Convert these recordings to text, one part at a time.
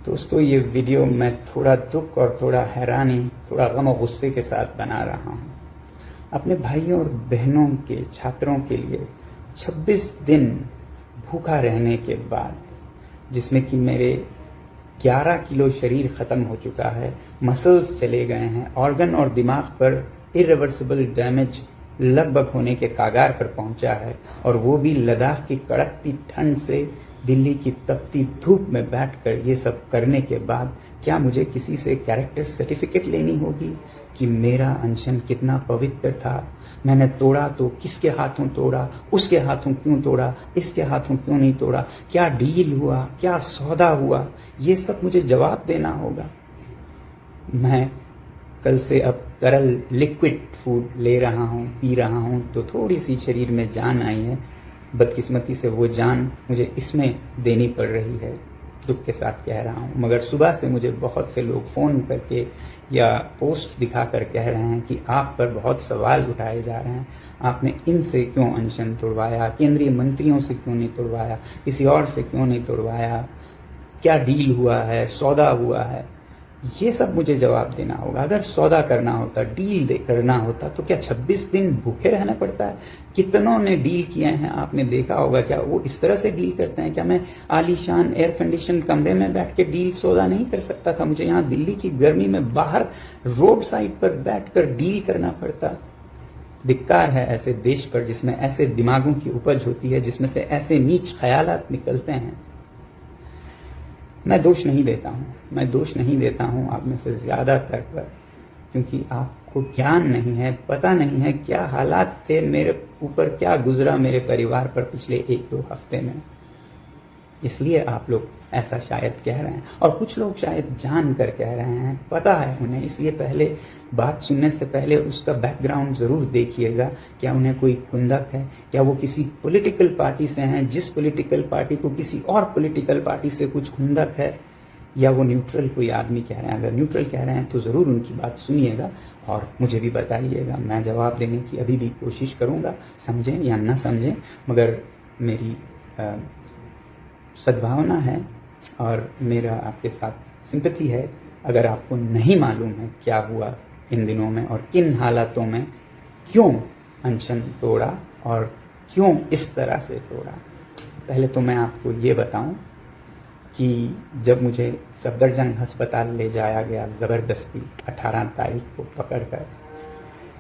दोस्तों, ये वीडियो मैं थोड़ा दुख और थोड़ा हैरानी, थोड़ा गम और गुस्से के साथ बना रहा हूँ। अपने भाइयों और बहनों के, छात्रों के लिए 26 दिन भूखा रहने के बाद, जिसमें कि मेरे 11 किलो शरीर ख़त्म हो चुका है, मसल्स चले गए हैं, ऑर्गन और दिमाग पर इरिवर्सिबल डैमेज लगभग होने के कागार पर पहुंचा है, और वो भी लद्दाख की कड़कती ठंड से दिल्ली की तपती धूप में बैठकर ये सब करने के बाद क्या मुझे किसी से कैरेक्टर सर्टिफिकेट लेनी होगी कि मेरा अनशन कितना पवित्र था? मैंने तोड़ा तो किसके हाथों तोड़ा, उसके हाथों क्यों तोड़ा, इसके हाथों क्यों नहीं तोड़ा, क्या डील हुआ, क्या सौदा हुआ, ये सब मुझे जवाब देना होगा। मैं कल से अब तरल लिक्विड फूड ले रहा हूँ, पी रहा हूँ, तो थोड़ी सी शरीर में जान आई है। बदकिस्मती से वो जान मुझे इसमें देनी पड़ रही है, दुख के साथ कह रहा हूँ। मगर सुबह से मुझे बहुत से लोग फ़ोन करके या पोस्ट दिखाकर कह रहे हैं कि आप पर बहुत सवाल उठाए जा रहे हैं, आपने इनसे क्यों अनशन तोड़वाया, केंद्रीय मंत्रियों से क्यों नहीं तोड़वाया, किसी और से क्यों नहीं तोड़वाया, क्या डील हुआ है, सौदा हुआ है। ये सब मुझे जवाब देना होगा। अगर सौदा करना होता, डील करना होता, तो क्या 26 दिन भूखे रहना पड़ता है? कितनों ने डील किए हैं, आपने देखा होगा। क्या वो इस तरह से डील करते हैं? क्या मैं आलीशान एयर कंडीशन कमरे में बैठ के डील सौदा नहीं कर सकता था? मुझे यहाँ दिल्ली की गर्मी में बाहर रोड साइड पर बैठकर डील करना पड़ता। धिक्कार है ऐसे देश पर जिसमें ऐसे दिमागों की उपज होती है, जिसमें से ऐसे नीच ख्यालात निकलते हैं। मैं दोष नहीं देता हूँ आप में से ज़्यादातर पर, क्योंकि आपको ज्ञान नहीं है, पता नहीं है क्या हालात थे मेरे ऊपर, क्या गुजरा मेरे परिवार पर पिछले 1-2 हफ्ते में। इसलिए आप लोग ऐसा शायद कह रहे हैं, और कुछ लोग शायद जान कर कह रहे हैं, पता है उन्हें। इसलिए पहले बात सुनने से पहले उसका बैकग्राउंड ज़रूर देखिएगा। क्या उन्हें कोई खुंदक है? क्या वो किसी पॉलिटिकल पार्टी से हैं, जिस पॉलिटिकल पार्टी को किसी और पॉलिटिकल पार्टी से कुछ खुंदक है? या वो न्यूट्रल कोई आदमी कह रहे हैं? अगर न्यूट्रल कह रहे हैं तो ज़रूर उनकी बात सुनिएगा और मुझे भी बताइएगा। मैं जवाब देने की अभी भी कोशिश करूँगा, समझें या ना समझें, मगर मेरी सद्भावना है और मेरा आपके साथ सिंपैथी है। अगर आपको नहीं मालूम है क्या हुआ इन दिनों में और किन हालातों में क्यों अनशन तोड़ा और क्यों इस तरह से तोड़ा, पहले तो मैं आपको ये बताऊं कि जब मुझे सफदरजंग अस्पताल ले जाया गया ज़बरदस्ती 18 तारीख को पकड़कर,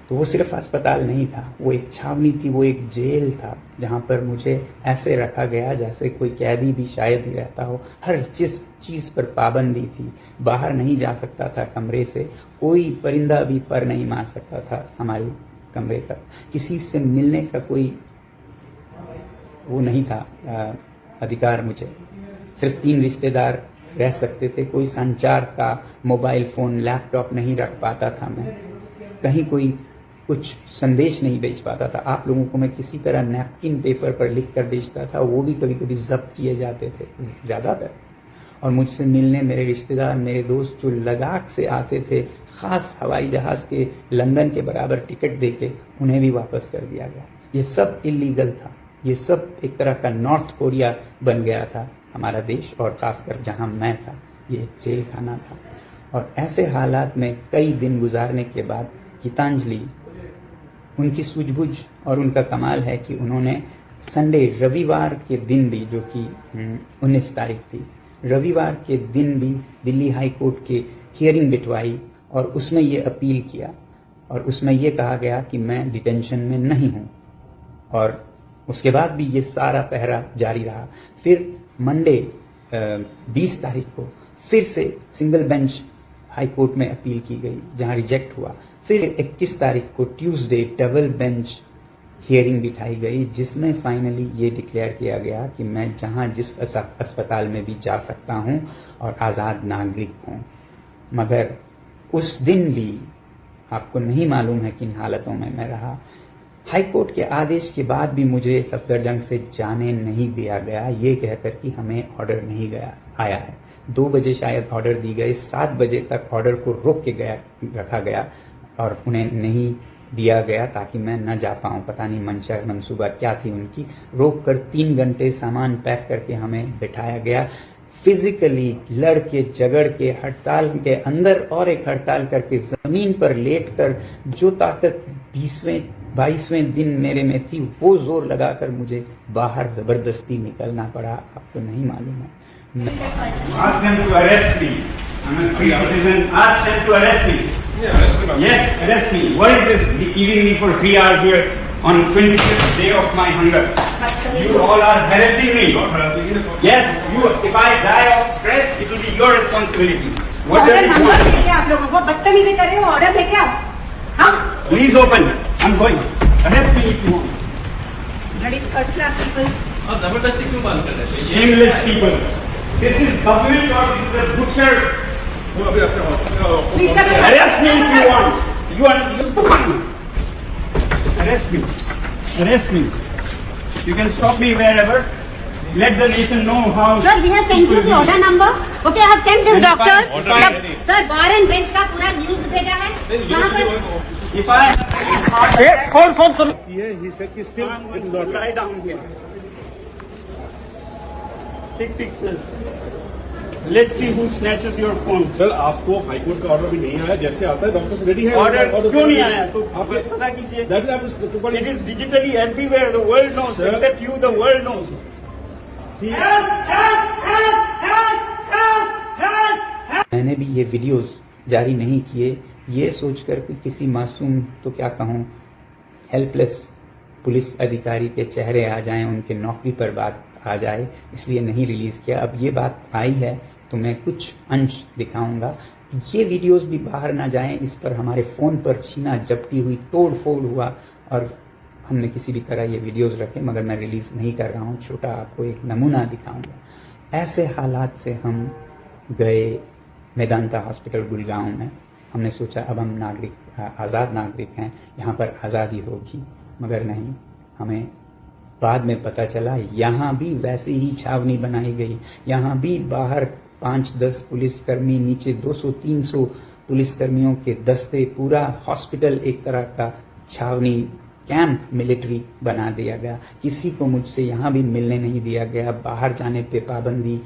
तो वो सिर्फ अस्पताल नहीं था, वो एक छावनी थी, वो एक जेल था, जहाँ पर मुझे ऐसे रखा गया जैसे कोई कैदी भी शायद ही रहता हो। हर चीज़ पर पाबंदी थी, बाहर नहीं जा सकता था कमरे से, कोई परिंदा भी पर नहीं मार सकता था हमारे कमरे तक, किसी से मिलने का कोई वो नहीं था अधिकार मुझे। सिर्फ 3 रिश्तेदार रह सकते थे, कोई संचार का मोबाइल फ़ोन, लैपटॉप नहीं रख पाता था मैं, कहीं कोई कुछ संदेश नहीं भेज पाता था। आप लोगों को मैं किसी तरह नैपकिन पेपर पर लिख कर भेजता था, वो भी कभी कभी जब्त किए जाते थे ज़्यादातर। और मुझसे मिलने मेरे रिश्तेदार, मेरे दोस्त जो लद्दाख से आते थे, ख़ास हवाई जहाज़ के लंदन के बराबर टिकट देके, उन्हें भी वापस कर दिया गया। ये सब इलीगल था, ये सब एक तरह का नॉर्थ कोरिया बन गया था हमारा देश, और ख़ासकर जहाँ मैं था ये एक जेल खाना था। और ऐसे हालात में कई दिन गुजारने के बाद गीतांजलि, उनकी सूझबूझ और उनका कमाल है कि उन्होंने संडे, रविवार के दिन भी, जो कि 19 तारीख थी, रविवार के दिन भी दिल्ली हाई कोर्ट के हियरिंग बिठवाई और उसमें ये अपील किया और उसमें ये कहा गया कि मैं डिटेंशन में नहीं हूँ। और उसके बाद भी ये सारा पहरा जारी रहा। फिर मंडे 20 तारीख को फिर से सिंगल बेंच हाई कोर्ट में अपील की गई, जहां रिजेक्ट हुआ। फिर 21 तारीख को ट्यूसडे डबल बेंच हियरिंग बिठाई गई, जिसमें फाइनली ये डिक्लेयर किया गया कि मैं जहां जिस अस्पताल में भी जा सकता हूं और आज़ाद नागरिक हूं। मगर उस दिन भी आपको नहीं मालूम है किन हालतों में मैं रहा। हाई कोर्ट के आदेश के बाद भी मुझे सफदरजंग से जाने नहीं दिया गया, ये कहकर कि हमें ऑर्डर नहीं आया है। 2 बजे शायद ऑर्डर दी गई, 7 बजे तक ऑर्डर को रोक के रखा गया और उन्हें नहीं दिया गया ताकि मैं न जा पाऊँ। पता नहीं मंशा मंसूबा क्या थी उनकी। रोक कर 3 घंटे सामान पैक करके हमें बिठाया गया। फिजिकली लड़ के झगड़ के हड़ताल के अंदर और एक हड़ताल करके जमीन पर लेट कर जो ताकत 22वें दिन मेरे में थी वो जोर लगाकर मुझे बाहर जबरदस्ती निकलना पड़ा। आपको नहीं मालूम है। Ask them to arrest me. I'm a free citizen. Ask them to arrest me. Yes, arrest me. What is this giving me for 3 hours here on 25th day of my hunger? You all are harassing me. Yes, you. If I die of stress, it will be your responsibility. What does it want? आप लोगों को बदतमीजी कर रहे हो, order लेके आओ। हाँ? Please open. I'm going. Arrest me if you want. Bloody third class people. आप जबरदस्ती क्यों बात कर रहे थे? Shameless people. This is government or this is a butcher? Please come and Arrest me if you want. You arrest me. Arrest me. You can stop me wherever. Let the nation know how. Sir, we have sent you the order number. Okay, I have sent this doctor. Order. Sir, bar and bench का पूरा news भेजा है। यहाँ पर If I He said कि still it is not. lie down here. Take pictures. Let's see who snatches your phone. Sir आपको high court का order भी नहीं आया, जैसे आता है डॉक्टर रेडी है। ऑर्डर क्यों नहीं आया? तो आपके पता कीजिए। That is It is digitally everywhere. The world knows. Sir. Except you, the world knows. मैंने भी ये वीडियोस जारी नहीं किए ये सोचकर कि किसी मासूम तो क्या कहूँ हेल्पलेस पुलिस अधिकारी के चेहरे आ जाएं, उनके नौकरी पर बात आ जाए, इसलिए नहीं रिलीज किया। अब ये बात आई है तो मैं कुछ अंश दिखाऊंगा। ये वीडियोस भी बाहर ना जाएं, इस पर हमारे फ़ोन पर छीना झपटी हुई, तोड़ फोड़ हुआ और हमने किसी भी तरह ये वीडियोस रखे, मगर मैं रिलीज नहीं कर रहा हूँ। छोटा आपको एक नमूना दिखाऊंगा। ऐसे हालात से हम गए मेदांता हॉस्पिटल गुड़गांव में। हमने सोचा अब हम आज़ाद नागरिक हैं, यहाँ पर आज़ादी होगी, मगर नहीं। हमें बाद में पता चला यहाँ भी वैसे ही छावनी बनाई गई। यहाँ भी बाहर 5-10 पुलिसकर्मी, नीचे 200-300 पुलिसकर्मियों के दस्ते, पूरा हॉस्पिटल एक तरह का छावनी कैंप मिलिट्री बना दिया गया। किसी को मुझसे यहाँ भी मिलने नहीं दिया गया। बाहर जाने पे पाबंदी,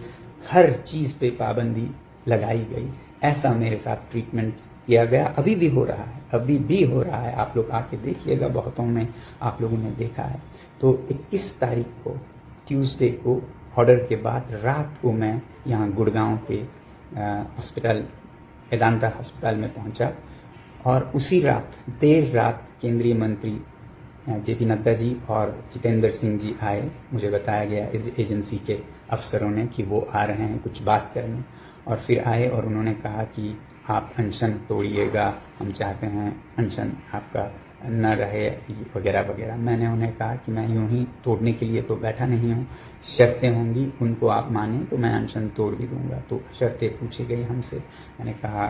हर चीज़ पे पाबंदी लगाई गई। ऐसा मेरे साथ ट्रीटमेंट किया गया। अभी भी हो रहा है, अभी भी हो रहा है। आप लोग आके देखिएगा, बहुतों में आप लोगों ने देखा है। तो 21 तारीख को ट्यूसडे को ऑर्डर के बाद रात को मैं यहाँ गुड़गांव के हॉस्पिटल वेदांता अस्पताल में पहुँचा और उसी रात देर रात केंद्रीय मंत्री जेपी नड्डा जी और जितेंद्र सिंह जी आए। मुझे बताया गया इस एजेंसी के अफसरों ने कि वो आ रहे हैं कुछ बात करने, और फिर आए और उन्होंने कहा कि आप अनशन तोड़िएगा, हम चाहते हैं अनशन आपका न रहे वगैरह वगैरह। मैंने उन्हें कहा कि मैं यूं ही तोड़ने के लिए तो बैठा नहीं हूँ, शर्तें होंगी, उनको आप माने तो मैं अनशन तोड़ भी दूंगा। तो शर्तें पूछी गई हमसे। मैंने कहा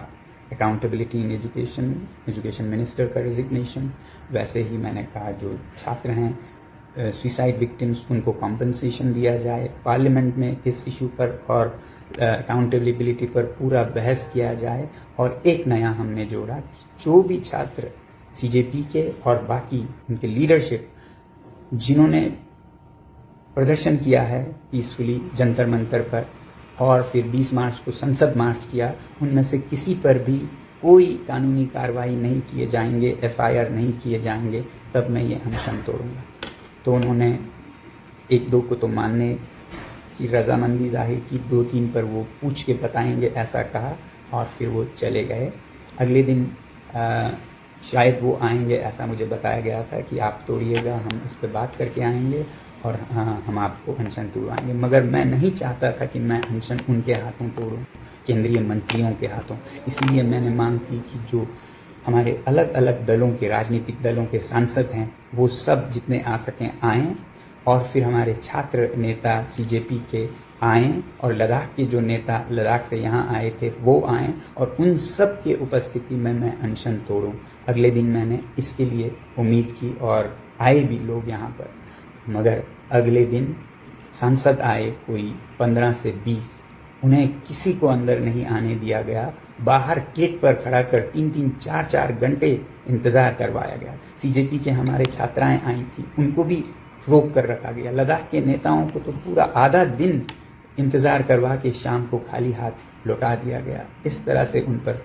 accountability in education, education minister का रिजिग्नेशन। वैसे ही मैंने कहा जो छात्र हैं सुसाइड विक्टिम्स उनको कॉम्पनसेशन दिया जाए, पार्लियामेंट में इस इशू पर और अकाउंटेबिलिटी पर पूरा बहस किया जाए। और एक नया हमने जोड़ा कि जो भी छात्र सीजेपी के और बाकी उनके लीडरशिप जिन्होंने प्रदर्शन किया है पीसफुली जंतर मंतर पर और फिर 20 मार्च को संसद मार्च किया, उनमें से किसी पर भी कोई कानूनी कार्रवाई नहीं किए जाएंगे, एफआईआर नहीं किए जाएंगे, तब मैं ये अनशन तोड़ूंगा। तो उन्होंने 1-2 को तो मानने की रजामंदी जाहिर की, 2-3 पर वो पूछ के बताएंगे ऐसा कहा और फिर वो चले गए। अगले दिन शायद वो आएंगे ऐसा मुझे बताया गया था कि आप तोड़िएगा, हम इस पर बात करके आएंगे और हम आपको अनशन तोड़वाएंगे। मगर मैं नहीं चाहता था कि मैं अनशन उनके हाथों तोड़ूं, केंद्रीय मंत्रियों के हाथों। इसलिए मैंने मांग की कि जो हमारे अलग अलग दलों के, राजनीतिक दलों के सांसद हैं वो सब जितने आ सकें आएँ, और फिर हमारे छात्र नेता सीजेपी के आएँ, और लद्दाख के जो नेता लद्दाख से यहाँ आए थे वो आएँ, और उन सब के उपस्थिति में मैं अनशन तोड़ूं। अगले दिन मैंने इसके लिए उम्मीद की और आए भी लोग यहाँ पर। मगर अगले दिन सांसद आए कोई 15 से 20, उन्हें किसी को अंदर नहीं आने दिया गया। बाहर गेट पर खड़ा कर 3-3, 4-4 घंटे इंतज़ार करवाया गया। सीजेपी के हमारे छात्राएं आई थी, उनको भी रोक कर रखा गया। लद्दाख के नेताओं को तो पूरा आधा दिन इंतज़ार करवा के शाम को खाली हाथ लौटा दिया गया। इस तरह से उन पर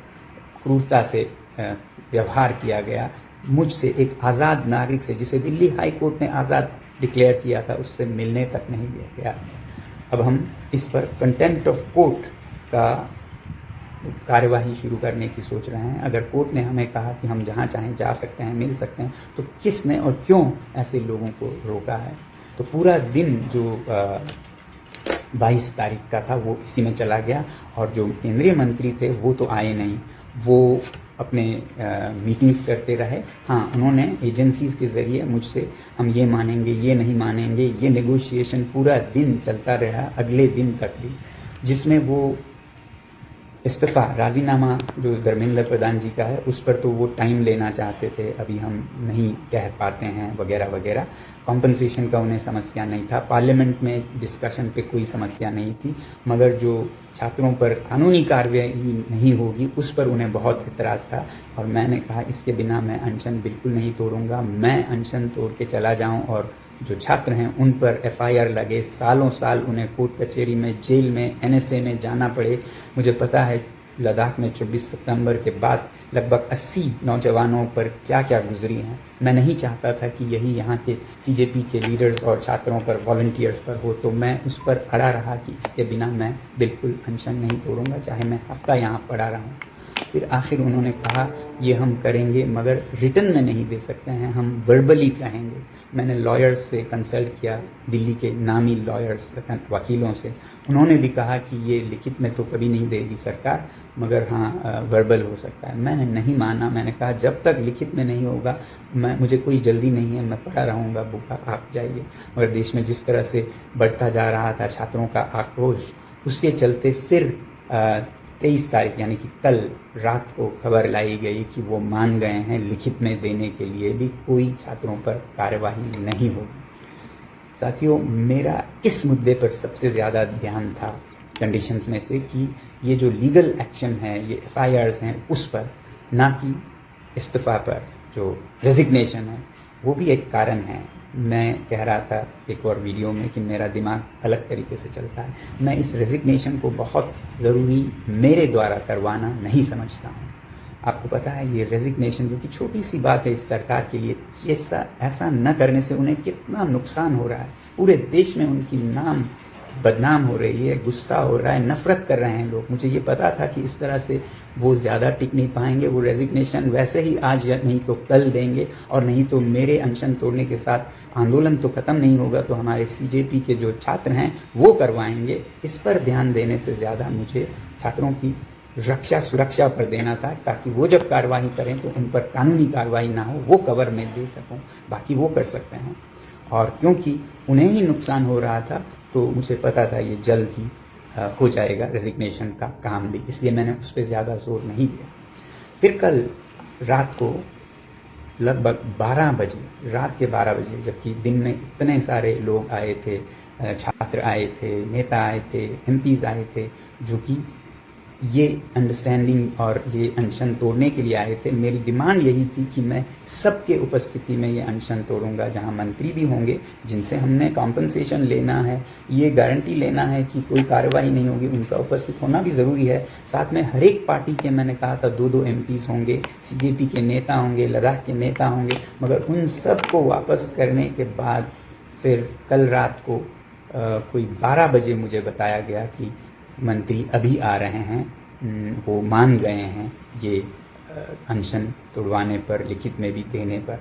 क्रूरता से व्यवहार किया गया। मुझसे एक आज़ाद नागरिक से, जिसे दिल्ली हाई कोर्ट ने आज़ाद डिक्लेयर किया था, उससे मिलने तक नहीं दिया गया। अब हम इस पर कंटेम्प्ट ऑफ कोर्ट का कार्यवाही शुरू करने की सोच रहे हैं। अगर कोर्ट ने हमें कहा कि हम जहाँ चाहें जा सकते हैं, मिल सकते हैं, तो किसने और क्यों ऐसे लोगों को रोका है? तो पूरा दिन जो 22 तारीख का था वो इसी में चला गया, और जो केंद्रीय मंत्री थे वो तो आए नहीं, वो अपने मीटिंग्स करते रहे। हाँ, उन्होंने एजेंसीज के ज़रिए मुझसे हम ये मानेंगे, ये नहीं मानेंगे, ये नेगोशिएशन पूरा दिन चलता रहा, अगले दिन तक भी, जिसमें वो इस्तीफ़ा, राज़ीनामा जो धर्मेंद्र प्रधान जी का है, उस पर तो वो टाइम लेना चाहते थे, अभी हम नहीं कह पाते हैं वगैरह वगैरह। कॉम्पनसेशन का उन्हें समस्या नहीं था, पार्लियामेंट में डिस्कशन पे कोई समस्या नहीं थी, मगर जो छात्रों पर कानूनी कार्रवाई नहीं होगी उस पर उन्हें बहुत इतराज़ था। और मैंने कहा इसके बिना मैं अनशन बिल्कुल नहीं तोड़ूंगा, मैं अनशन तोड़ के चला जाऊं और जो छात्र हैं उन पर FIR लगे, सालों साल उन्हें कोर्ट कचहरी में, जेल में, NSA में जाना पड़े। मुझे पता है लद्दाख में 24 सितंबर के बाद लगभग 80 नौजवानों पर क्या क्या गुजरी हैं। मैं नहीं चाहता था कि यही यहाँ के CJP के लीडर्स और छात्रों पर, वॉलंटियर्स पर हो, तो मैं उस पर अड़ा रहा कि इसके बिना मैं बिल्कुल अनशन नहीं तोड़ूंगा, चाहे मैं हफ्ता यहाँ पड़ा रहूँ। फिर आखिर उन्होंने कहा ये हम करेंगे, मगर रिटर्न में नहीं दे सकते हैं, हम वर्बली कहेंगे। मैंने लॉयर्स से कंसल्ट किया, दिल्ली के नामी लॉयर्स, वकीलों से। उन्होंने भी कहा कि ये लिखित में तो कभी नहीं देगी सरकार, मगर हाँ वर्बल हो सकता है। मैंने नहीं माना, मैंने कहा जब तक लिखित में नहीं होगा मुझे कोई जल्दी नहीं है, मैं पड़ा रहूँगा भूखा, आप जाइए। मगर देश में जिस तरह से बढ़ता जा रहा था छात्रों का आक्रोश, उसके चलते फिर 23 तारीख यानी कि कल रात को खबर लाई गई कि वो मान गए हैं, लिखित में देने के लिए भी कोई छात्रों पर कार्यवाही नहीं होगी। साथियों, मेरा इस मुद्दे पर सबसे ज़्यादा ध्यान था कंडीशंस में से कि ये जो लीगल एक्शन है, ये FIRs हैं, उस पर, ना कि इस्तीफ़ा पर। जो रेजिग्नेशन है वो भी एक कारण है। मैं कह रहा था एक और वीडियो में कि मेरा दिमाग अलग तरीके से चलता है। मैं इस रेजिग्नेशन को बहुत ज़रूरी मेरे द्वारा करवाना नहीं समझता हूँ। आपको पता है ये रेजिग्नेशन जो कि छोटी सी बात है इस सरकार के लिए, ऐसा न करने से उन्हें कितना नुकसान हो रहा है। पूरे देश में उनकी नाम बदनाम हो रही है, गुस्सा हो रहा है, नफरत कर रहे हैं लोग। मुझे ये पता था कि इस तरह से वो ज़्यादा टिक नहीं पाएंगे। वो रेजिग्नेशन वैसे ही आज या नहीं तो कल देंगे, और नहीं तो मेरे अनशन तोड़ने के साथ आंदोलन तो ख़त्म नहीं होगा, तो हमारे CJP के जो छात्र हैं वो करवाएंगे। इस पर ध्यान देने से ज़्यादा मुझे छात्रों की रक्षा, सुरक्षा पर देना था, ताकि वो जब कार्रवाई करें तो उन पर कानूनी कार्रवाई ना हो, वो कवर में दे सकूं। बाकी वो कर सकते हैं, और क्योंकि उन्हें ही नुकसान हो रहा था तो मुझे पता था ये जल्द ही हो जाएगा रेजिग्नेशन का काम भी, इसलिए मैंने उस पर ज़्यादा जोर नहीं दिया। फिर कल रात को लगभग 12 बजे, रात के 12 बजे, जबकि दिन में इतने सारे लोग आए थे, छात्र आए थे, नेता आए थे, MPs आए थे, जो कि ये अंडरस्टैंडिंग और ये अनशन तोड़ने के लिए आए थे। मेरी डिमांड यही थी कि मैं सबके उपस्थिति में ये अनशन तोड़ूंगा, जहां मंत्री भी होंगे, जिनसे हमने कॉम्पनसेशन लेना है, ये गारंटी लेना है कि कोई कार्रवाई नहीं होगी, उनका उपस्थित होना भी ज़रूरी है। साथ में हर एक पार्टी के, मैंने कहा था 2-2 MPs होंगे, CJP के नेता होंगे, लद्दाख के नेता होंगे। मगर उन सब को वापस करने के बाद फिर कल रात को कोई 12 बजे मुझे बताया गया कि मंत्री अभी आ रहे हैं, वो मान गए हैं ये अनशन तोड़वाने पर, लिखित में भी देने पर।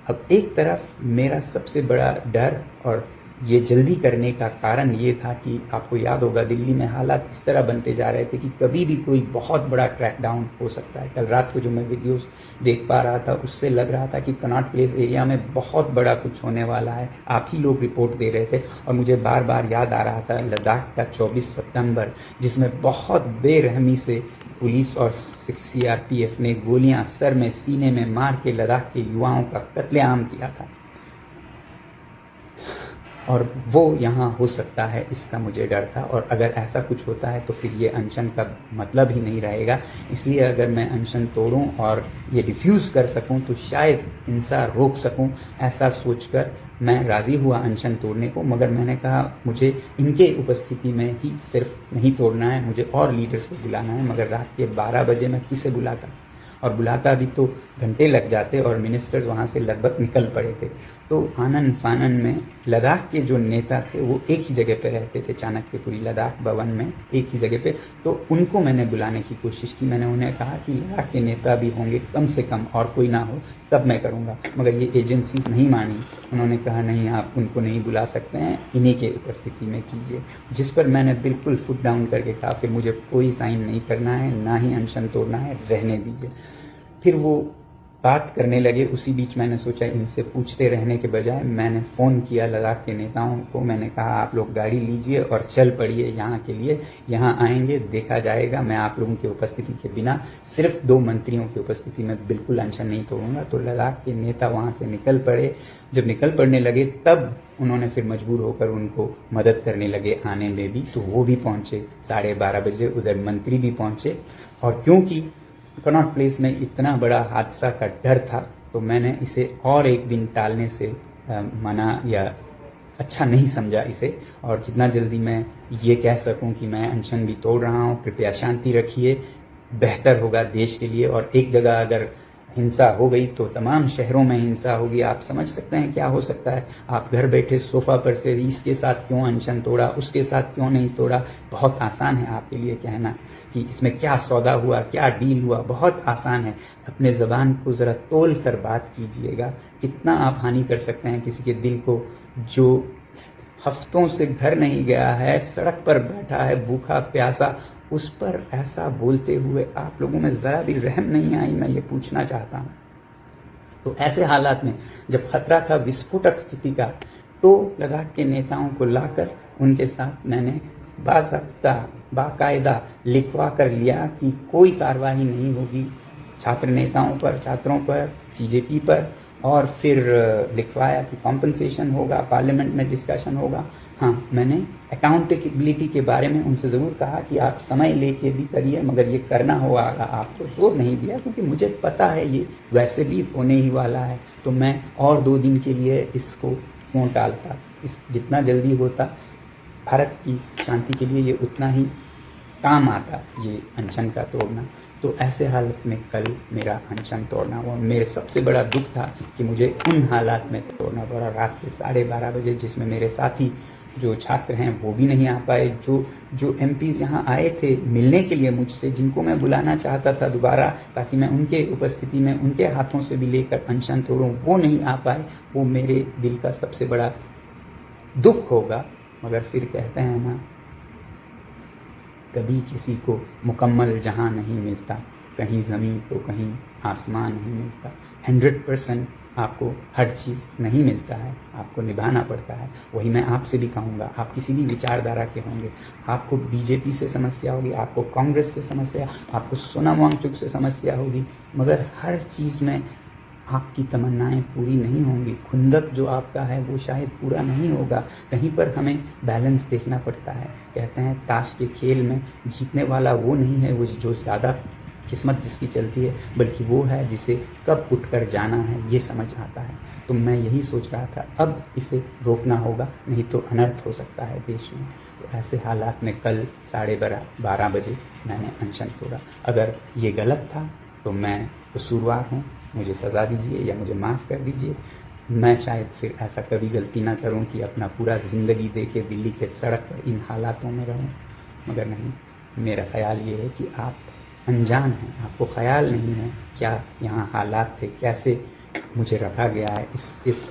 अब एक तरफ मेरा सबसे बड़ा डर और ये जल्दी करने का कारण ये था कि आपको याद होगा दिल्ली में हालात इस तरह बनते जा रहे थे कि कभी भी कोई बहुत बड़ा क्रैकडाउन हो सकता है। कल रात को जो मैं वीडियोस देख पा रहा था उससे लग रहा था कि कनॉट प्लेस एरिया में बहुत बड़ा कुछ होने वाला है। आप ही लोग रिपोर्ट दे रहे थे, और मुझे बार बार याद आ रहा था लद्दाख का 24 सितंबर, जिसमें बहुत बेरहमी से पुलिस और CRPF ने गोलियां सर में, सीने में मार के लद्दाख के युवाओं का कत्लेआम किया था। और वो यहाँ हो सकता है, इसका मुझे डर था। और अगर ऐसा कुछ होता है तो फिर ये अनशन का मतलब ही नहीं रहेगा। इसलिए अगर मैं अनशन तोड़ूं और ये डिफ्यूज़ कर सकूं तो शायद हिंसा रोक सकूं, ऐसा सोचकर मैं राज़ी हुआ अनशन तोड़ने को। मगर मैंने कहा मुझे इनके उपस्थिति में ही सिर्फ नहीं तोड़ना है, मुझे और लीडर्स को बुलाना है। मगर रात के 12 बजे मैं किसे बुलाता, और बुलाता भी तो घंटे लग जाते और मिनिस्टर्स वहाँ से लगभग निकल पड़े थे। तो आनन फानन में लद्दाख के जो नेता थे वो एक ही जगह पे रहते थे, चाणक्यपुरी लद्दाख भवन में एक ही जगह पे। तो उनको मैंने बुलाने की कोशिश की। मैंने उन्हें कहा कि लद्दाख के नेता भी होंगे कम से कम, और कोई ना हो तब मैं करूँगा। मगर ये एजेंसीज नहीं मानी। उन्होंने कहा नहीं, आप उनको नहीं बुला सकते हैं, इन्हीं के उपस्थिति में कीजिए। जिस पर मैंने बिल्कुल फुट डाउन करके कहा फिर मुझे कोई साइन नहीं करना है, ना ही अनशन तोड़ना है, रहने दीजिए। फिर वो बात करने लगे। उसी बीच मैंने सोचा इनसे पूछते रहने के बजाय मैंने फ़ोन किया लद्दाख के नेताओं को। मैंने कहा आप लोग गाड़ी लीजिए और चल पड़िए यहाँ के लिए, यहाँ आएंगे, देखा जाएगा। मैं आप लोगों की उपस्थिति के बिना सिर्फ 2 मंत्रियों की उपस्थिति में बिल्कुल अनशन नहीं तोड़ूंगा। तो लद्दाख के नेता वहाँ से निकल पड़े। जब निकल पड़ने लगे तब उन्होंने फिर मजबूर होकर उनको मदद करने लगे आने में भी। तो वो भी पहुँचे 12:30 बजे, उधर मंत्री भी पहुँचे। और क्योंकि कनॉट प्लेस में इतना बड़ा हादसा का डर था तो मैंने इसे और एक दिन टालने से मना या अच्छा नहीं समझा इसे। और जितना जल्दी मैं ये कह सकूं कि मैं अनशन भी तोड़ रहा हूं, कृपया शांति रखिए, बेहतर होगा देश के लिए। और एक जगह अगर हिंसा हो गई तो तमाम शहरों में हिंसा होगी। आप समझ सकते हैं क्या हो सकता है। आप घर बैठे सोफा पर से इसके साथ क्यों अनशन तोड़ा, उसके साथ क्यों नहीं तोड़ा। बहुत आसान है आपके लिए कहना कि इसमें क्या सौदा हुआ, क्या डील हुआ, बहुत आसान है। अपने ज़बान को ज़रा तोल कर बात कीजिएगा। कितना आप हानि कर सकते हैं किसी के दिल को जो हफ्तों से घर नहीं गया है, सड़क पर बैठा है भूखा प्यासा, उस पर ऐसा बोलते हुए आप लोगों में ज़रा भी रहम नहीं आई। मैं ये पूछना चाहता हूँ। तो ऐसे हालात में जब खतरा था विस्फोटक स्थिति का, तो लद्दाख के नेताओं को लाकर उनके साथ मैंने बाकायदा लिखवा कर लिया कि कोई कार्रवाई नहीं होगी छात्र नेताओं पर, छात्रों पर, सीजेपी पर। और फिर लिखवाया कि कॉम्पनसेशन होगा, पार्लियामेंट में डिस्कशन होगा। हाँ, मैंने अकाउंटेबिलिटी के बारे में उनसे ज़रूर कहा कि आप समय लेके भी करिए, मगर ये करना होगा। आपको जोर नहीं दिया क्योंकि मुझे पता है ये वैसे भी होने ही वाला है। तो मैं और 2 दिन के लिए इसको क्यों टालता। जितना जल्दी होता भारत की शांति के लिए ये उतना ही काम आता, ये अनशन का तोड़ना। तो ऐसे हालत में कल मेरा अनशन तोड़ना हुआ। मेरे सबसे बड़ा दुख था कि मुझे उन हालात में तोड़ना पड़ा, रात के 12:30 बजे, जिसमें मेरे साथी जो छात्र हैं वो भी नहीं आ पाए। जो एमपीज़ यहाँ आए थे मिलने के लिए मुझसे, जिनको मैं बुलाना चाहता था दोबारा ताकि मैं उनके उपस्थिति में उनके हाथों से भी लेकर अनशन तोड़ूं, वो नहीं आ पाए। वो मेरे दिल का सबसे बड़ा दुख होगा। मगर फिर कहते हैं ना, कभी किसी को मुकम्मल जहां नहीं मिलता, कहीं ज़मीन तो कहीं आसमान नहीं मिलता। 100% आपको हर चीज़ नहीं मिलता है, आपको निभाना पड़ता है। वही मैं आपसे भी कहूँगा, आप किसी भी विचारधारा के होंगे, आपको बीजेपी से समस्या होगी, आपको कांग्रेस से समस्या, आपको सोनम वांगचुक से समस्या होगी, मगर हर चीज़ में आपकी तमन्नाएं पूरी नहीं होंगी। खुंदक जो आपका है वो शायद पूरा नहीं होगा। कहीं पर हमें बैलेंस देखना पड़ता है। कहते हैं ताश के खेल में जीतने वाला वो नहीं है वो जो ज़्यादा किस्मत जिसकी चलती है, बल्कि वो है जिसे कब उठकर जाना है ये समझ आता है। तो मैं यही सोच रहा था, अब इसे रोकना होगा, नहीं तो अनर्थ हो सकता है देश में। तो ऐसे हालात में कल 12:30 बजे मैंने अनशन तोड़ा। अगर ये गलत था तो मैं कसूरवार हूँ, मुझे सज़ा दीजिए या मुझे माफ़ कर दीजिए। मैं शायद फिर ऐसा कभी गलती ना करूं कि अपना पूरा ज़िंदगी दे के दिल्ली के सड़क पर इन हालातों में रहूं। मगर नहीं, मेरा ख्याल ये है कि आप अनजान हैं, आपको ख्याल नहीं है क्या यहाँ हालात थे, कैसे मुझे रखा गया है, इस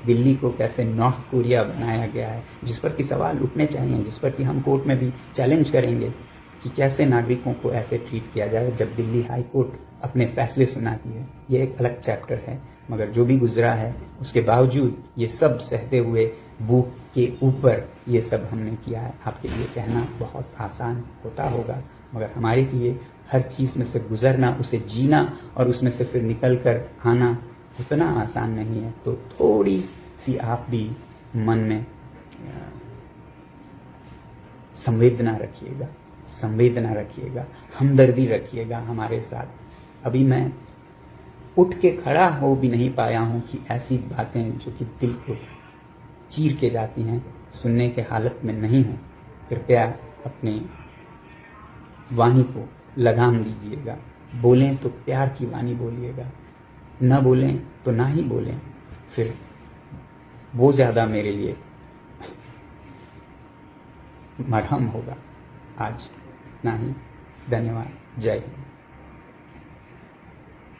दिल्ली को कैसे नॉर्थ कोरिया बनाया गया है, जिस पर कि सवाल उठने चाहिए, जिस पर कि हम कोर्ट में भी चैलेंज करेंगे कि कैसे नागरिकों को ऐसे ट्रीट किया जाए जब दिल्ली हाई कोर्ट अपने फैसले सुनाती है। ये एक अलग चैप्टर है, मगर जो भी गुजरा है उसके बावजूद ये सब सहते हुए भूख के ऊपर ये सब हमने किया है। आपके लिए कहना बहुत आसान होता होगा, मगर हमारे लिए हर चीज़ में से गुजरना, उसे जीना और उसमें से फिर निकल कर आना उतना आसान नहीं है। तो थोड़ी सी आप भी मन में संवेदना रखिएगा, संवेदना रखिएगा, हमदर्दी रखिएगा हमारे साथ। अभी मैं उठ के खड़ा हो भी नहीं पाया हूं कि ऐसी बातें जो कि दिल को चीर के जाती हैं सुनने के हालत में नहीं हूं। कृपया अपने वाणी को लगाम दीजिएगा। बोलें तो प्यार की वाणी बोलिएगा, न बोलें तो ना ही बोलें, फिर वो ज़्यादा मेरे लिए मरहम होगा। आज ना ही। धन्यवाद। जय हिंद।